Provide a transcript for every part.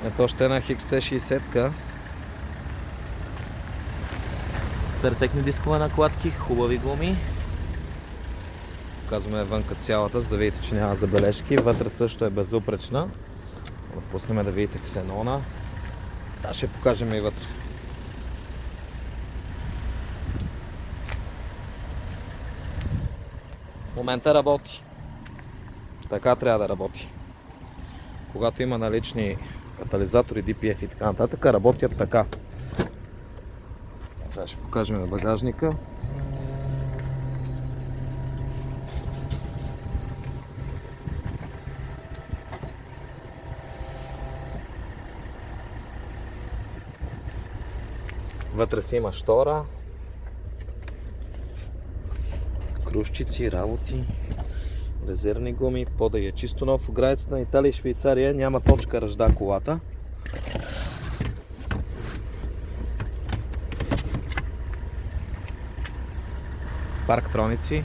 Ето още една XC60-ка. Пертекни дискове накладки, хубави гуми. Показваме вънка цялата, за да видите, че няма забележки. Вътре също е безупречна. Отпуснем да видите ксенона. Сега ще покажем и вътре. В момента работи. Така трябва да работи. Когато има налични катализатори, DPF и така нататък, работят така. Сега ще покажем на багажника. Вътре си има штора, крушчици, работи, резервни гуми, пода е чисто нов. В границата на Италия и Швейцария няма точка ръжда колата. Парктроници.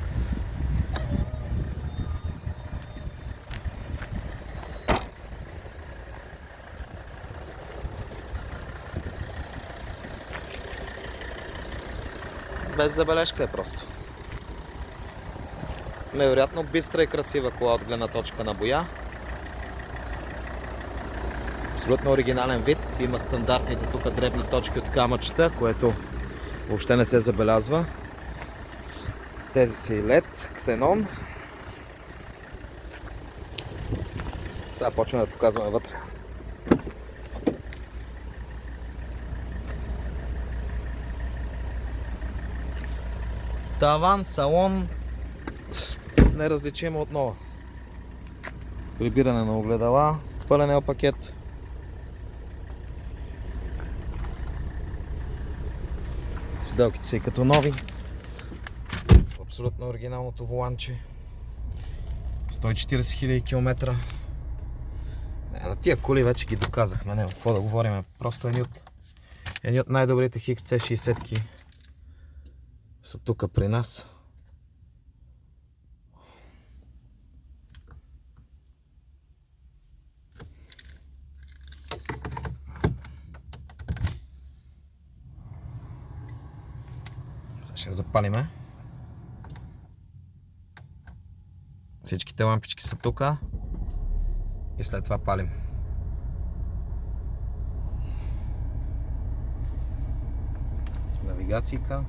Без забележка е просто. Невероятно бистра и красива кола от гледна точка на боя. Абсолютно оригинален вид. Има стандартните тук дребни точки от камъчета, което въобще не се забелязва. Тези си LED, ксенон. Сега почваме да показваме вътре. Таван, салон, неразличимо отново. Прибиране на огледала, пълен пакет. Седалките са и като нови. Абсолютно оригиналното воланче. 140 000 км. На тия коли вече ги доказахме, няма какво да говорим. Просто едни от най-добрите XC60-ки са тук при нас. Сега ще запалиме. Всичките лампички са тук и след това палим. Навигацийка.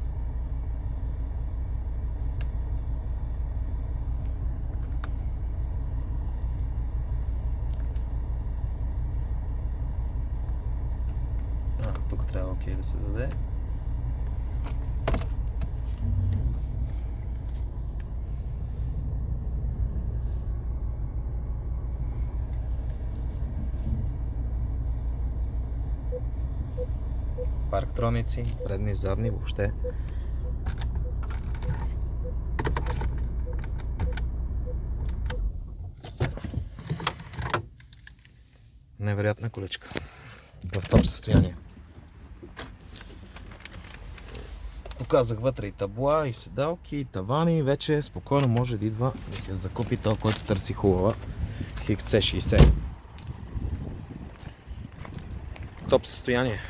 Тук трябва окей да се даде. Парктроници, предни и задни въобще. Невероятна количка. В топ състояние. Показах вътре и табла, и седалки, и тавани. Вече спокойно може да идва да си я закупи този, който търси хубава XC60. Топ състояние.